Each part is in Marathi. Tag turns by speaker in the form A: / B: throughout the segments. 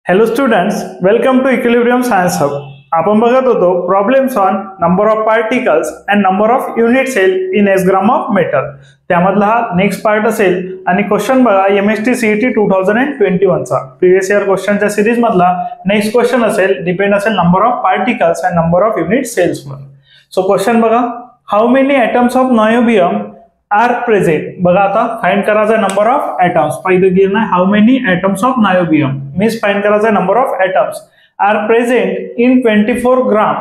A: Hello students, welcome to Equilibrium Science Hub. आपण बघत होतो problems on number of particles and number of unit cell in S gram of metal. त्यामधला हा नेक्स्ट पार्ट असेल आणि क्वेश्चन बघा MST CET 2021 चा प्रीवियस इयर क्वेश्चनच्या सिरीज मधला नेक्स्ट क्वेश्चन असेल, डिपेंड असेल number of particles and number of unit cells वर. सो क्वेश्चन बघा, how many atoms of niobium are present. बघा आता फाइंड करायचा नंबर ऑफ ॲटम्स. पहिलं गिव्हन आहे how many atoms of niobium, means find करायचा number of atoms are present in 24 gram.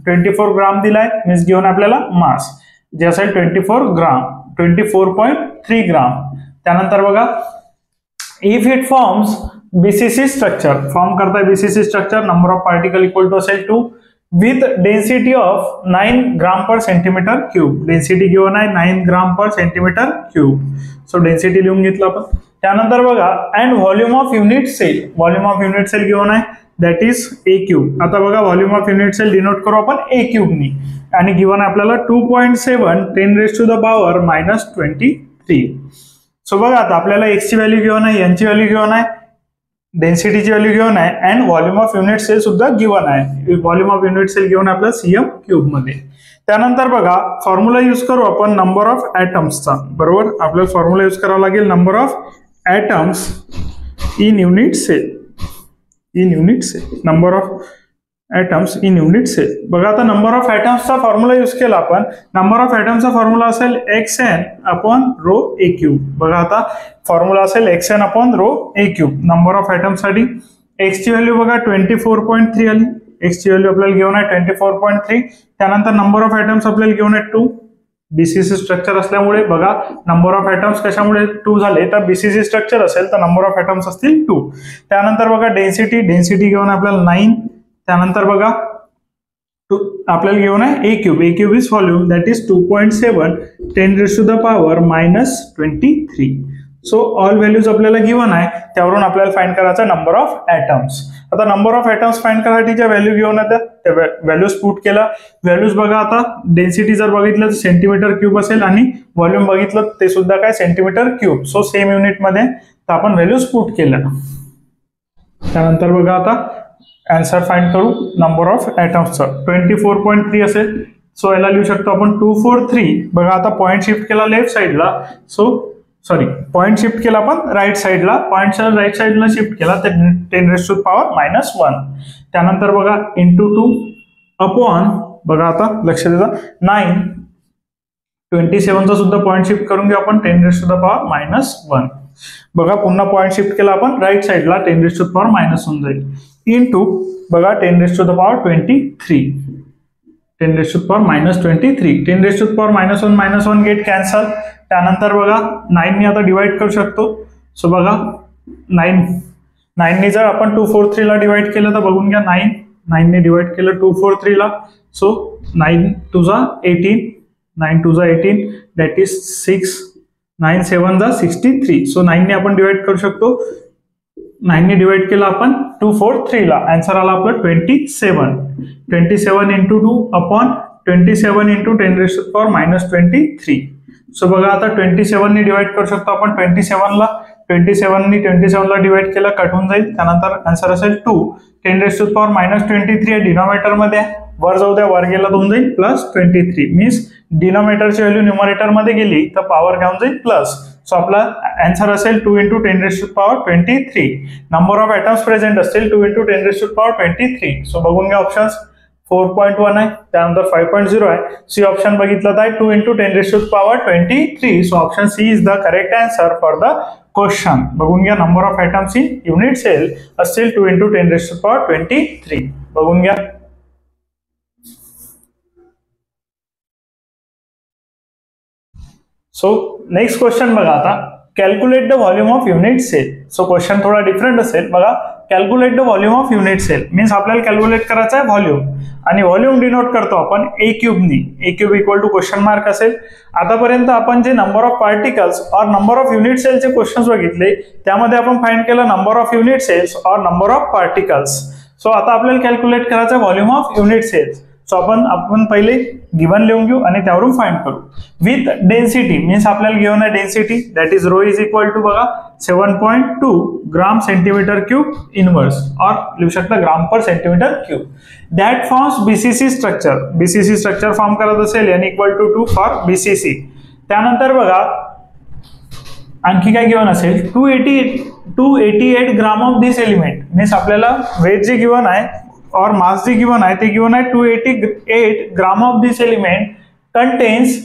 A: 24 gram दिलाय, मीन्स गिव्हन आपल्याला मास जे असेल 24 ग्राम, 24.3 ग्राम. त्यानंतर बघा, if it forms BCC structure, form करताय BCC structure, number of particle equal to असेल 2 with density of 9 gram per centimeter cube. Density given आहे 9 gram per centimetre cube. So density लिहून घेतलं आपण. त्यानंतर बघा, and volume of unit cell, volume of unit cell given आहे दॅट इज A क्यूब. आता बघा, volume of unit cell denote करू आपण A क्यूब नी, आणि गिव्हन आहे आपल्याला 2.7 10⁻⁻23. सो बघा, आता आपल्याला x ची व्हॅल्यू गिव्हन आहे, n ची व्हॅल्यू गिव्हन आहे, डेन्सिटीची व्हॅल्यू गिव्हन आहे, and volume of unit cell सुद्धा गिव्हन आहे. Volume of unit cell given आहे आपल्याला CM क्यूब मध्ये. त्यानंतर बघा, फॉर्म्युला यूज करू आपण नंबर ऑफ ॲटम्सचा. बरोबर, आपल्याला फॉर्म्युला यूज करावा लागेल number of atoms in unit cell. In unit cell, number of atoms in unit cell. बघा, आता नंबर ऑफ ॲटम्सचा फॉर्म्युला यूज केला आपण. नंबर ऑफ ॲटम्सचा फॉर्म्युला असेल XN upon rho A cube. बघा, आता फॉर्म्युला असेल XN upon rho A cube. Number of atoms साठी x ची व्हॅल्यू बघा 24.3 आली. x ची व्हॅल्यू आपल्याला घेऊन आहे 24.3. त्यानंतर नंबर ऑफ ॲटम्स आपल्याला घेऊन आहे 2. BCC स्ट्रक्चर असल्यामुळे बघा, नंबर ऑफ ॲटम्स कशामुळे 2 झाले, तर BCC स्ट्रक्चर असेल तर नंबर ऑफ ॲटम्स असतील 2. त्यानंतर बघा, डेन्सिटी घेऊन आपल्याला 9. त्यानंतर बघा, आपल्याला घेऊन आहे A cube. A cube is volume that is 2.7 10⁻⁻23. So all values आपल्याला गिव्हन आहे, त्यावरून आपल्याला फाइंड करायचा नंबर ऑफ ॲटम्स. आता नंबर ऑफ ॲटम्स फाइंड करायसाठी ज्या व्हॅल्यू गिव्हन आहेत त्या व्हॅल्यूज पुट केला. व्हॅल्यूज बघा, आता डेन्सिटी जर बघितलं तर सेंटीमीटर क्यूब असेल, आणि व्हॉल्यूम बघितलं ते सुद्धा काय centimetre cube. So same unit मध्ये आपण व्हॅल्यूज पुट केल्या. त्यानंतर बघा, आता आन्सर फाइंड करू नंबर ऑफ ॲटम्सचा. 24.3 असेल, सो याला लिहू शकतो आपण 243. बघा, आता पॉईंट शिफ्ट केला लेफ्ट साइडला, सो सॉरी पॉईंट शिफ्ट केला आपण राईट साइडला, पॉईंट राईट साइडला शिफ्ट केला तर 10⁻⁻1. त्यानंतर बघा, इंटू 2 अपॉन, बघा आता लक्ष द्या 9. 27चा सुद्धा पॉईंट शिफ्ट करून घेऊ आपण 10⁻⁻1. बघा, पुन्हा पॉईंट शिफ्ट केला आपण राईट साइडला, 10⁻⁻1 जाईल. इंटू बघा 10⁻23. 10⁻⁻23. 10⁻⁻1 गेट कॅन्सल. त्यानंतर बघा, 9 ने आता डिवाइड करू शकतो. सो बघा, 9 ने जर आपण 243 ला डिवाइड केलं तर बघून घ्या, 9 ने डिवाइड केलं 243 ला. सो 9 2 जा 18, 9 2 जा 18 दॅट इज 6, 9 7 जा 63. सो 9 ने आपण डिवाइड करू शकतो. 9 ने डिवाइड केलं आपण 243 ला, आन्सर आला आपला 27. 27 इंटू 2 अपॉन 27 इंटू 10⁻⁻23. सो बघा, आता 27 ने डिवाइड करू शकतो आपण 27 ला. 27 ने 27 ला डिवाइड केला, कट होऊन जाईल. त्यानंतर आन्सर असेल 2. 10⁻⁻23 डिनॉमिनेटर मध्ये, वर जाऊ द्या, वर गेला होऊन जाईल +23. मीन्स डिनॉमिनेटरची व्हॅल्यू न्यूमरेटर मध्ये गेली तर पॉवर घेऊन जाईल प्लस. सो आपला आन्सर असेल 2 into 10⁻23. Number of atoms present असतील 2 इंटू 10⁻23. सो बघून घ्या, ऑप्शन्स 4.1 आहे, त्यानंतर 5.0 आहे. सी ऑप्शन बघितलं तर 2 into 10⁻23. So option C is the correct answer for the question. बघून घ्या, number of atoms in unit cell असतील 2 इंटू 10⁻23. बघून घ्या. सो नेक्स्ट क्वेश्चन बघा, आता calculate the volume of unit cell. So question थोडा डिफरंट असेल. बघा, calculate the volume of unit cell means आपल्याला कॅल्क्युलेट करायचं आहे व्हॉल्यूम, आणि व्हॉल्यूम डिनोट करतो आपण A क्यूबनी. A cube equal to question mark असेल. आतापर्यंत आपण जे नंबर ऑफ पार्टिकल्स और नंबर ऑफ युनिट सेलचे क्वेश्चन्स बघितले, त्यामध्ये आपण फाइंड केलं नंबर ऑफ युनिट सेल्स और नंबर ऑफ पार्टिकल्स. सो आता आपल्याला कॅल्क्युलेट करायचं volume of unit cells. So आपण पहिले गिवन लिहून घेऊ आणि त्यावरून फाइंड करू. विथ डेन्सिटी मीन्स आपल्याला गिवन आहे density that is rho is equal to बघा 7.2 ग्राम सेंटीमीटर क्यूब इनवर्स और लिहू शकता gram per centimetre cube. That forms BCC structure. BCC structure form करत असेल n equal to 2 for BCC. त्यानंतर बघा आणखी काय गिवन असेल 288 gram of this element means आपल्याला वेट जे गिवन आहे और मास जे गिवन आहे ते गिवन आहे 288 gram of this element contains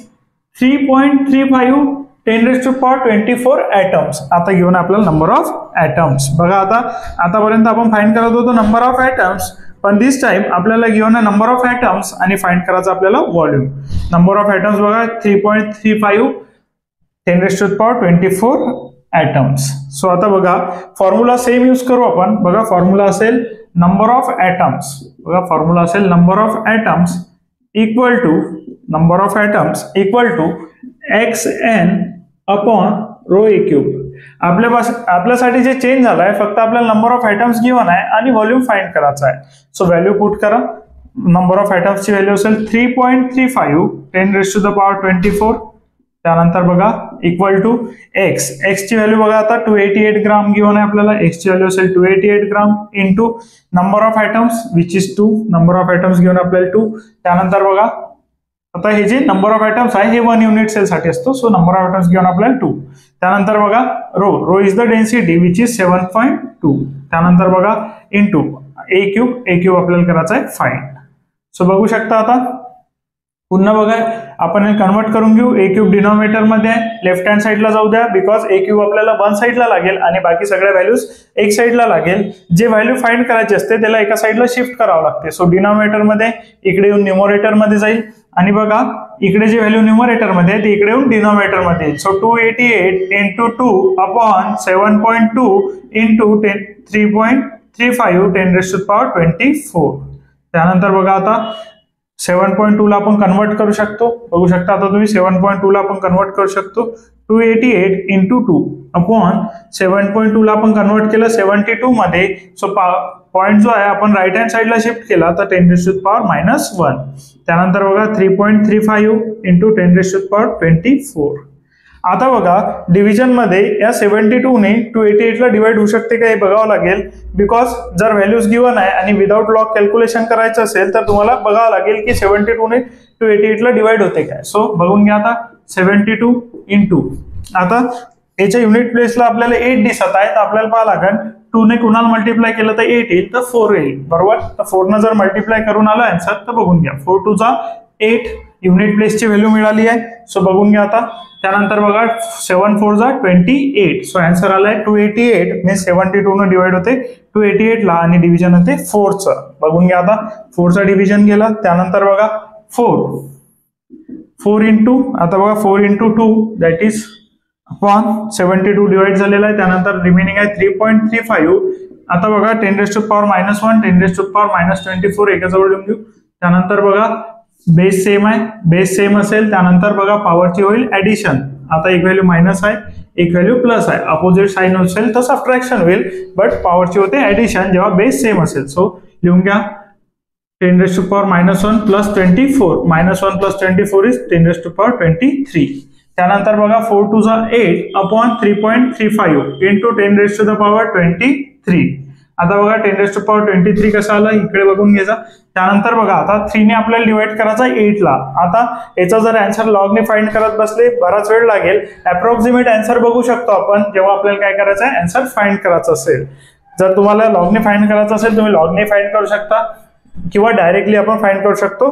A: 3.35 10⁻24 atoms. आता गिवन आहे आपल्याला नंबर ऑफ atoms. बघा आतापर्यंत आपण फाइंड करत होतो नंबर ऑफ atoms, पण दिस टाइम आपल्याला गिवन आहे नंबर ऑफ atoms आणि फाइंड करायचं आपल्याला व्हॉल्यूम. नंबर ऑफ atoms बघा 3.35 10⁻24 atoms. सो आता बघा फॉर्म्युला सेम यूज करू आपण. बघा फॉर्म्युला असेल नंबर ऑफ atoms. बघा फॉर्म्युला असेल number of atoms equal to xn upon rho A cube. आपल्यासाठी जे चेंज झालाय फक्त आपल्याला नंबर ऑफ atoms गिवन आहे आणि व्हॉल्यूम फाइंड करायचा आहे. सो व्हॅल्यू पुट करा. नंबर ऑफ atoms ची व्हॅल्यू असेल 3.35 10⁻24. त्यानंतर बघा इक्वल टू x ची व्हॅल्यू बघा आता 288 ग्राम गिवन आहे आपल्याला. x ची व्हॅल्यू असेल 288 gram into number of atoms which is 2. Number of atoms given आपल्याला 2. त्यानंतर बघा आता हे जे नंबर ऑफ atoms आहे हे 1 युनिट सेल साठी असतो. So number of atoms given आपल्याला 2. त्यानंतर बघा rho is the density which is 7.2. त्यानंतर बघा इंटू ए क्यूब आपल्याला करायचा आहे फाइंड. सो बघू शकता आता पुन्हा बघा आपण हे कन्वर्ट करून घेऊ. ए क्यूब डिनॉमिनेटर मध्ये आहे, लेफ्ट हँड साइडला जाऊ द्या बिकॉज ए क्यूब आपल्याला वन साइडला लागेल आणि बाकी सगळ्या व्हॅल्यूज एक साइडला लागेल. जे व्हॅल्यू फाइंड करायची असते त्याला एका साइडला शिफ्ट करावं लागते. सो डिनॉमिनेटर मध्ये इकडे येऊन न्यूमरेटर मध्ये जाईल आणि बघा इकडे जे व्हॅल्यू न्यूमरेटर मध्ये आहे ते इकडे येऊन डिनॉमिनेटर मध्ये येईल. So 288 into 2 upon 7.2 into 3.35 10⁻24. त्यानंतर बघा आता 7.2 ला आपण कन्वर्ट करू शकतो. बघू शकता आता तुम्ही 7.2 ला आपण कन्वर्ट करू शकतो. 288 इंटू 2 अपॉन 7.2 ला आपण कन्वर्ट केलं 72 मध्ये. सो पॉइंट जो आहे आपण राईट हँड साइडला शिफ्ट केला तर 10⁻−1. त्यानंतर बघा 3.35 इंटू 10⁻24. आता बघा डिव्हिजन मध्ये या 72 ने 288 ला डिवाइड होऊ शकते का हे बघावं लागेल. बिकॉज जर व्हॅल्यूज गिवन आहे आणि विदाउट लॉग कॅल्क्युलेशन करायचं असेल तर तुम्हाला बघावं लागेल की 72 ने 288 ला डिवाइड होते काय. सो बघून घ्या आता 72 इंटू आता याच्या युनिट प्लेसला आपल्याला 8 दिसत आहे तर आपल्याला पाहावं लागेल 2 ने कुणाला मल्टिप्लाय केलं तर 8 येईल तर 4 येईल. बरोबर. तर 4 न जर मल्टिप्लाय करून आलं आन्सर तर बघून घ्या 4 2 जा 8 युनिट प्लेसची व्हॅल्यू मिळाली आहे. सो बघून घ्या आता. त्यानंतर बघा 7 4 जा 28. सो आन्सर आलाय 288 मीन्स 72 न डिवाइड होते 288 ला आणि डिव्हिजन होते 4 चं. बघून घ्या आता 4 चा डिव्हिजन गेला. त्यानंतर बघा 4 इंटू आता बघा 4 into 2 that is upon 72 divide झालेला आहे. त्यानंतर रिमेनिंग आहे 3.35. आता बघा 10⁻−1 10⁻−24 एकाजवळ लिहून घेऊ. त्यानंतर बघा बेस सेम आहे, बेस सेम असेल त्यानंतर बघा पॉवरची होईल ऍडिशन. आता एक व्हॅल्यू मायनस आहे एक व्हॅल्यू प्लस आहे. अपोजिट साइन असेल तर सबट्रॅक्शन होईल बट पॉवरची होते ऍडिशन जेव्हा बेस सेम असेल. सो लिहून घ्या 10⁻−1 प्लस 24 -1 प्लस 24 इज 10⁻23. त्यानंतर बघा 4 2 जा 8 अपॉन 3.35 इंटू 10⁻23. आता बघा 10⁻23 कसं आलं इकडे बघून घ्यायचा. त्यानंतर बघा आता 3 ने आपल्याला डिवाइड करायचा 8 ला. आता याचा जर आन्सर लॉगने फाइंड करत बसले बराच वेळ लागेल. अप्रॉक्सिमेट आन्सर बघू शकतो आपण जेव्हा आपल्याला काय करायचं आहे आन्सर फाइंड करायचं असेल. जर तुम्हाला लॉगने फाइंड करायचं असेल तुम्ही लॉगने फाइंड करू शकता किंवा डायरेक्टली आपण फाइंड करू शकतो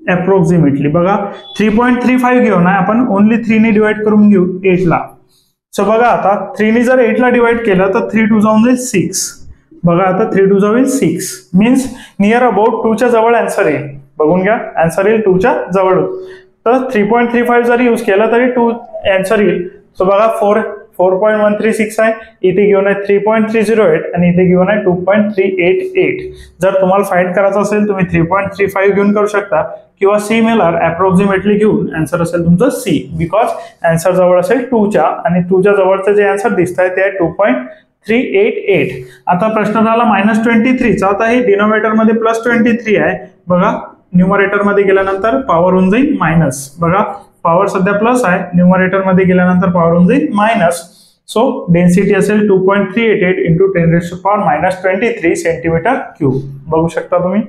A: अप्रॉक्सिमेटली. बघा 3.35 घेऊन आहे आपण ओनली 3 ने डिवाइड करून घेऊ 8 ला. सो बघा आता 3 ने जर 8 ला डिवाइड केलं तर 3 2 जाऊन जाईल 6. बघा आता 3 2 जाईल 6 मीन्स नियर अबाउट 2 च्या जवळ आन्सर येईल. बघून घ्या आन्सर येईल 2 च्या जवळ. तर 3.35 जरी यूज केला तरी 2 आन्सर येईल. सो बघा 4.136 आहे इथे घेऊन आहे 3.308 आणि इथे घेऊन आहे 2.388. जर तुम्हाला फाइंड करायचं असेल तुम्ही 3.35 घेऊन करू शकता किंवा सिमिलर अप्रॉक्सिमेटली घेऊन आन्सर असेल तुमचं सी बिकॉज आन्सर जवळ असेल 2 च्या आणि 2 च्या जवळचं जे आन्सर दिसत आहे ते आहे 2.388. आता प्रश्न झाला -23 चा. आता हे डिनोमिनेटर मध्ये +23 आहे. बघा न्यूमरेटर मध्ये गेल्यानंतर पॉवर होऊन जाईल मायनस. बघा पॉवर सध्या प्लस आहे, न्यूमरेटर मध्ये गेल्यानंतर पॉवर होऊन जाईल मायनस. सो डेन्सिटी असेल 2.388 इंटू 10⁻⁻23 सेंटीमीटर क्यूब. बघू शकता तुम्ही.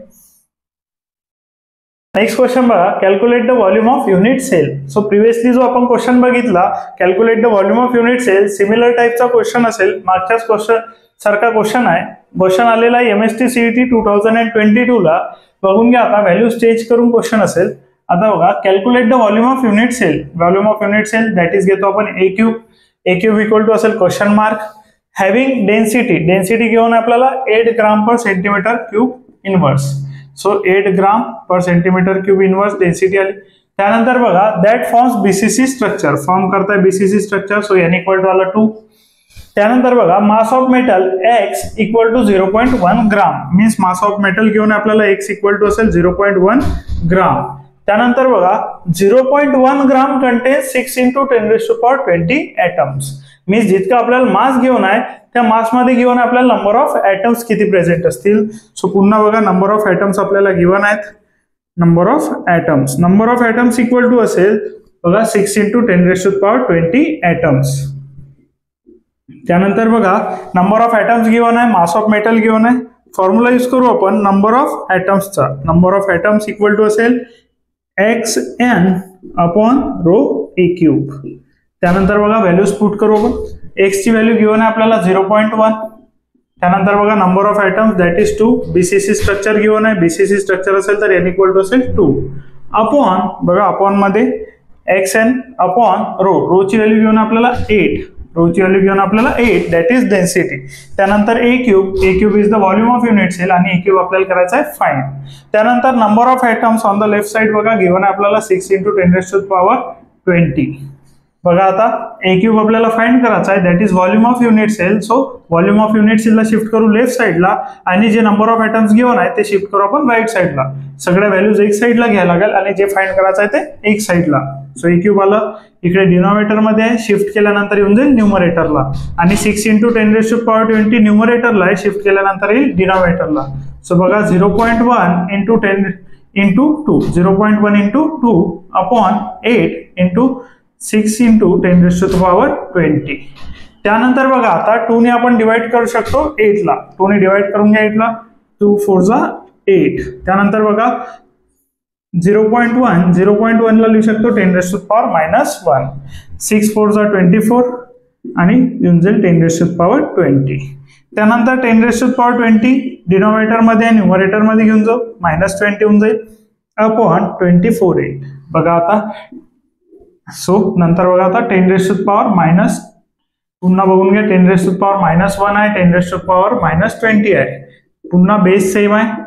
A: नेक्स्ट क्वेश्चन बघा, calculate the volume of unit cell. So previously जो आपण क्वेश्चन बघितला calculate the volume of unit cell, similar टाइपचा क्वेश्चन असेल, मागच्याच क्वेश्चन सारखा क्वेश्चन आहे. क्वेश्चन आलेला आहे MST CET 2022 ला. बघून घ्या आता, व्हॅल्यूज चेंज करून क्वेश्चन असेल. आता बघा, calculate the volume of unit cell. Volume of unit cell that is घेतो आपण ए क्यूब इक्वल टू असेल क्वेश्चन मार्क हॅव्हिंग डेन्सिटी घेऊन आपल्याला 8 gram per centimetre cube inverse. So 8 gram per centimetre cube inverse density आली. त्यानंतर बघा, that forms BCC structure, form करताय BCC structure. So n equal to आला 2. त्यानंतर बघा, mass of metal x equal to 0.1 gram. Means mass of metal घेऊन आपल्याला x इक्वल टू असेल 0.1 ग्राम. त्यानंतर बघा, 0.1 ग्राम कंटेन्स 6 इंटू 10⁻20 ॲटम्स. मीन्स जितका आपल्याला मास घेऊन आहे त्या मास मध्ये घेऊन आपल्याला नंबर ऑफ ॲटम्स किती प्रेझेंट असतील. सो पुन्हा बघा, नंबर ऑफ ॲटम्स आपल्याला गिवन आहेत. Number of atoms equal to असेल बघा 6 इंटू 10⁻20 ॲटम्स. त्यानंतर बघा, नंबर ऑफ ॲटम्स गिवन आहे, मास ऑफ मेटल गिवन आहे. फॉर्म्युला यूज करू आपण नंबर ऑफ ॲटम्सचा. Number of atoms equal to असेल xn upon rho A cube. त्यानंतर बघा, व्हॅल्यूज पुट करू आपण. x ची व्हॅल्यू गिवन आहे आपल्याला 0.1. त्यानंतर बघा, number of atoms that is 2. BCC structure given आहे, BCC स्ट्रक्चर असेल तर n इक्वल टू असेल 2 अपॉन बघा, अपॉन मध्ये xn अपॉन रोची व्हॅल्यू घेऊन आपल्याला 8 दॅट इज डेन्सिटी. त्यानंतर A cube is the volume of unit cell आणि ए क्यूब आपल्याला करायचा आहे फाइंड. त्यानंतर number of atoms on the left side बघा गिवन आहे आपल्याला 6 इंटू 10⁻20. बघा आता ए क्यूब आपल्याला फाइंड करायचा आहे that is volume of unit cell. So volume of unit सेलला शिफ्ट करू लेफ्ट साइडला आणि जे नंबर ऑफ ॲटम्स गिवन आहे ते शिफ्ट करू आपण राईट साइडला. सगळ्या व्हॅल्यूज एक साइडला घ्यायला लागेल आणि जे फाइंड करायचं आहे ते एक साइडला. सो ए क्यूब आलं इकडे डिनॉमिनेटर मध्ये आहे, शिफ्ट केल्यानंतर येऊन जाईल न्यूमरेटरला. आणि 6 इंटू 10⁻20 न्यूमरेटरला आहे, शिफ्ट केल्यानंतर येईल डिनॉमिनेटरला. सो बघा 0.1 into 10 into 2 0.1 into 2 upon 8 into 6 into 10⁻20. त्यानंतर बघा, आता 2 ने आपण डिवाइड करू शकतो 8 ला. 2 ने डिवाइड करून घ्या 8 ला. 2 4 जा 8. त्यानंतर बघा 0.1 ला लिहू शकतो 10⁻⁻1. 6 4 जा 24 आणि येऊन जाईल 10⁻20. त्यानंतर 10⁻20 डिनॉमिनेटर मध्ये न्यूमरेटर मध्ये घेऊन जाऊ, -20 होऊन जाईल अपॉन 24 8. बघा आता, सो नंतर बघा आता 10⁻⁻, पुन्हा बघून घ्या 10⁻⁻1 आहे, 10⁻⁻20 आहे. पुन्हा बेस सेम आहे,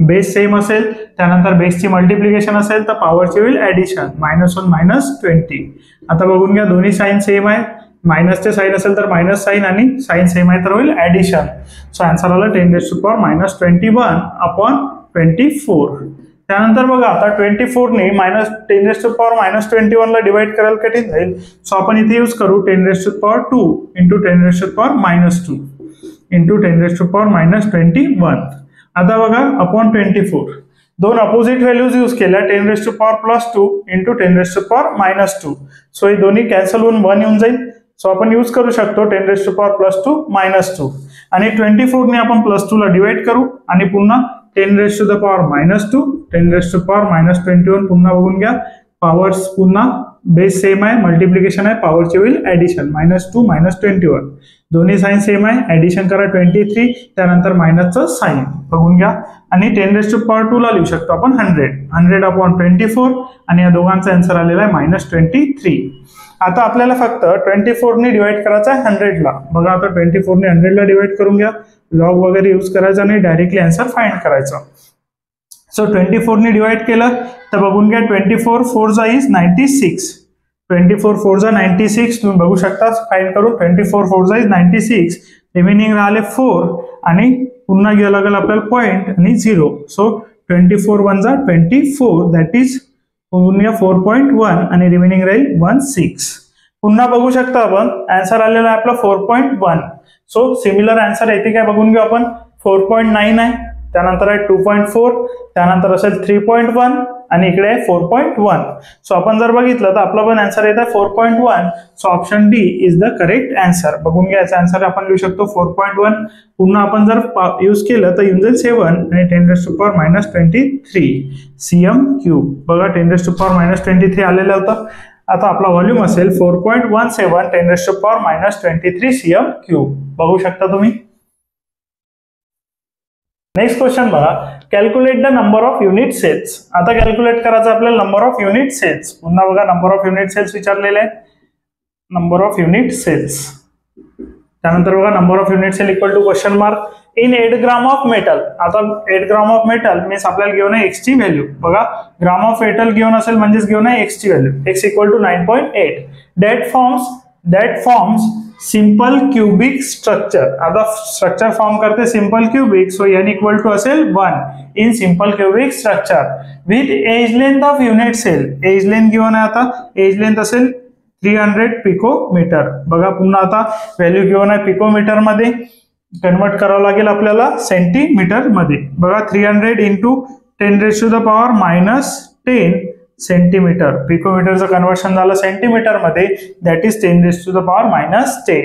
A: बेस सेम असेल त्यानंतर बेसची मल्टिप्लिकेशन असेल तर पॉवरची होईल ऍडिशन -1 -20. आता बघून घ्या दोन्ही साइन सेम आहे, मायनसचे साइन असेल तर मायनस साइन आणि साइन सेम आहे तर होईल ऍडिशन. सो आन्सर आला 10⁻⁻21 अपॉन 24. त्यानंतर बघा आता 24 ने -10⁻⁻21 ला डिवाइड करायला कठीण जाईल. सो आपण इथे यूज करू 10⁻2 इंटू 10⁻2 इंटू 10⁻21. आता बघा अपॉन 24 दोन अपोजिट व्हॅल्यूज यूज केल्या 10⁻+2 इंटू 10⁻2. सो हे दोन्ही कॅन्सल होऊन 1 येऊन जाईल. सो आपण यूज करू शकतो 10⁻+2 -2 आणि 24 ने आपण +2 ला डिवाइड करू आणि पुन्हा 10⁻2 10⁻21 पुन्हा बघून घ्या. पॉवर्स पुन्हा बेस सेम आहे, मल्टिप्लिकेशन आहे, पॉवरची होईल ऍडिशन -2 -21. दोन्ही साइन सेम आहे, ऍडिशन करा 23 त्यानंतर मायनसचं साइन बघून घ्या आणि 10⁻2 ला लिहू शकतो आपण 100 अपॉन 24 आणि या दोघांचा आन्सर आलेला आहे -23. आता आपल्याला फक्त 24 ने डिवाइड करायचा आहे 100 ला. बघा आता 24 ने 100 ला डिवाइड करून घ्या. लॉग वगैरे यूज करायचा नाही, डायरेक्टली आन्सर फाइंड करायचा. सो 24 ने डिवाइड केलं तर बघून घ्या 24 4 जा इज 96. 24 4 जा 96 तुम्ही बघू शकता फाइंड करून. 24 4 जा इज 96. रिमेनिंग राहिले 4 आणि पुन्हा घ्यावं लागेल आपल्याला पॉइंट आणि 0. सो 24 1 जा 24 दॅट इज बघून घ्या 4.1 आणि रिमेनिंग राहील 16. पुन्हा बघू शकता आपण आन्सर आलेला आहे आपला 4.1. सो सिमिलर आन्सर येते काय बघून घेऊ आपण 4.9 आहे त्यानंतर आहे 2.4, त्यानंतर असेल 3.1 आणि इकडे आहे 4.1. सो आपण जर बघितलं तर आपला पण आन्सर येतं 4.1. So option D is the correct answer. बघून घ्या, याचा आन्सर आपण लिहू शकतो 4.1. पुन्हा आपण जर यूज केलं तर येऊन जाईल 7 आणि 10⁻⁻23 cm क्यूब. बघा 10⁻⁻23 आलेलं होतं. आता आपला व्हॉल्यूम असेल 4.17 10⁻⁻23 cm क्यूब. बघू शकता तुम्ही. नेक्स्ट क्वेश्चन बघा, calculate the number of unit cells. आता कॅल्क्युलेट करायचं आपल्याला नंबर ऑफ युनिट सेल्स. पुन्हा बघा नंबर ऑफ युनिट सेल्स विचारलेले आहे. नंबर ऑफ युनिट सेल्स, त्यानंतर बघा number of unit cell equal to question mark in 8 gram of metal. आता 8 ग्राम ऑफ मेटल मीन्स आपल्याला घेऊन आहे एक्स ची व्हॅल्यू. बघा ग्राम ऑफ मेटल घेऊन असेल म्हणजेच घेऊन आहे एक्स ची value. X equal to 9.8. That forms simple cubic structure. आता स्ट्रक्चर फॉर्म करते simple cubic. So n equal to असेल 1 in simple cubic structure with edge length of unit cell. Edge length घेऊन आहे, आता एज लेंथ असेल 300 पिकोमीटर. बघा पुन्हा आता व्हॅल्यू घेऊन आहे पिकोमीटर मध्ये, कन्वर्ट करावं लागेल आपल्याला सेंटीमीटर मध्ये. बघा 300 इंटू 10⁻⁻10 सेंटीमीटर. पिकोमीटरचं कन्वर्शन झालं सेंटीमीटर मध्ये, दॅट इज 10⁻⁻10.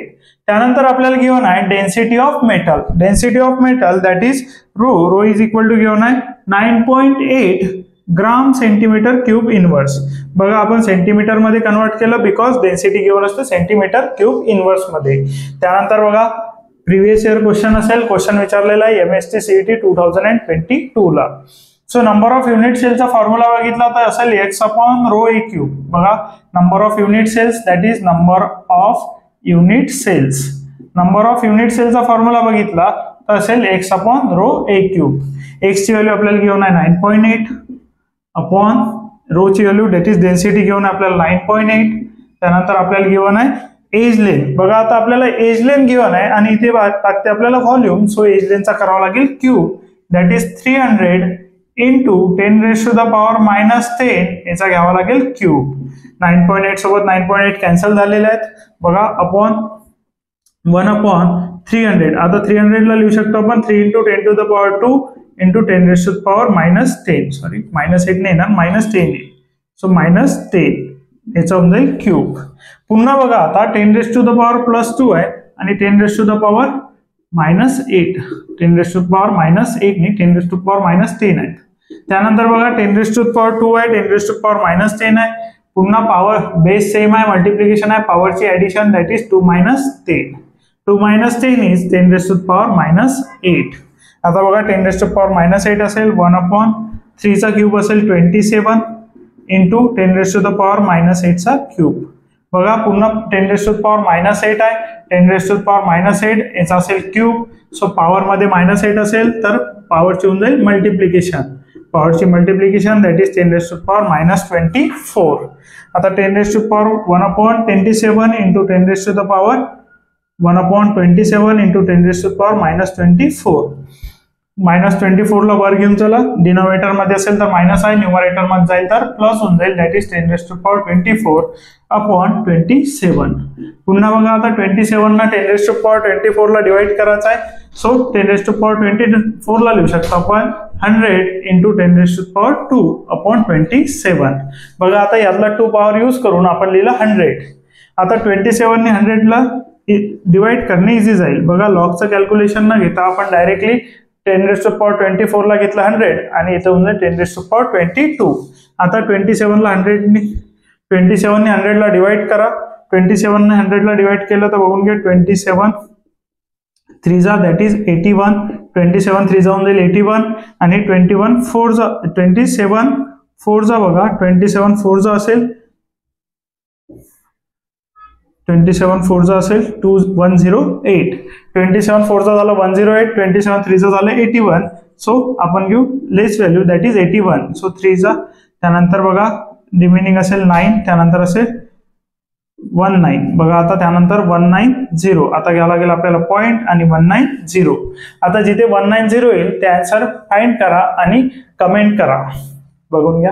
A: त्यानंतर आपल्याला घेऊन आहे density of metal. Density of metal that is rho is equal to घेऊन आहे 9.8 ग्राम सेंटीमीटर क्यूब इनवर्स. बघा आपण सेंटीमीटर मध्ये कन्वर्ट केलं बिकॉज डेन्सिटी घेऊन असतं सेंटीमीटर क्यूब इनवर्स मध्ये. त्यानंतर बघा प्रिव्हियस इयर क्वेश्चन असेल, क्वेश्चन विचारलेला आहे MST CET 2022 ला. सो नंबर ऑफ युनिट सेलचा फॉर्म्युला बघितला तर असेल x/ρ(a³). बघा number of unit cells that is number of unit cells. Number of unit सेलचा फॉर्म्युला बघितला तर असेल x/ρ(a³). x ची व्हॅल्यू आपल्याला घेऊन आहे 9.8 अपॉन रो ची व्हॅल्यू दॅट इज डेन्सिटी घेऊन आपल्याला 9.8. त्यानंतर आपल्याला घेऊन आहे एज लेंथ. बघा आता आपल्याला एज लेंथ घेऊन आहे आणि इथे टाकते आपल्याला व्हॉल्यूम. सो एज लेंथचा करावा लागेल क्यूब दॅट इज 300 इंटू 10⁻⁻10 याचा घ्यावा लागेल क्यूब. 9.8 सोबत 9.8 कॅन्सल झालेले आहेत. बघा अपॉन 1/300. आता 300 ला लिहू शकतो आपण 3 इंटू 10⁻2 इंटू 10⁻⁻10. सॉरी -8 नाही ना, -10. सो -10 याचा होऊन जाईल क्यूब. पुन्हा बघा आता 10⁻+2 आहे आणि 10⁻⁻8. 10⁻⁻8 नाही 10⁻⁻10 आहेत. त्यानंतर बघा 10⁻² आहे, 10⁻⁻10 आहे. पुन्हा पॉवर बेस सेम आहे, मल्टिप्लिकेशन आहे, पॉवरची ऍडिशन दॅट इज 2 - 10. 2 - 10 इज 10⁻⁸. आता बघा 10⁻⁸ असेल 1/3 चा क्यूब असेल 27 इंटू 10⁻⁻8 चा क्यूब. बघा पुन्हा 10⁻⁻8 आहे, 10⁻⁻8 याचा असेल क्यूब. सो पॉवर मध्ये -8 असेल तर पॉवरची होऊन जाईल मल्टिप्लिकेशन. पॉवरची मल्टिप्लिकेशन दॅट इज 10⁻⁻24. आता 10⁻1/27 इंटू 10⁻1/27 इंटू 10⁻24. -24 ला वर घेऊन चला. डिनोमिनेटर मध्ये असेल तर मायनस आहे, न्यूमरेटर मध्ये जाईल तर प्लस होऊन जाईल दॅट इज 10⁻24/27. पुन्हा बघा आता 27 ला 10⁻24 ला डिवाइड करायचं आहे. सो 10⁻24 ला लिहू शकतो आपण 100 इंटू 10⁻2/27. बघा आता यातला 2 पॉवर यूज करून आपण लिहिलं 100. आता 27 ने 100 ला डिवाइड करणे इझी जाईल. बघा लॉगचं कॅल्क्युलेशन न घेता आपण डायरेक्टली 10⁻24 ला घेतला 100 आणि इथे होऊन जाईल 10⁻22. आता 27 ला 100 ने 100 ला डिवाइड करा. 27 ने 100 ला डिवाइड केलं तर बघून घ्या 27 3 जा दॅट इज 81. 27 3 जाऊन जाईल 81 आणि 27 4 जा बघा 27 4 जा असेल 27 4 जा असेल 108. 27 4 जा झालं 108. 27 3 जा झालं 81. सो आपण घेऊ लेस व्हॅल्यू दॅट इज 81. सो 3 जा त्यानंतर बघा रिमेनिंग असेल 9. त्यानंतर असेल 19. बघा आता त्यानंतर 190. आता घ्यावं लागेल आपल्याला पॉइंट आणि 190. आता जिथे 190 येईल ते आन्सर फाइंड करा आणि कमेंट करा. बघून घ्या.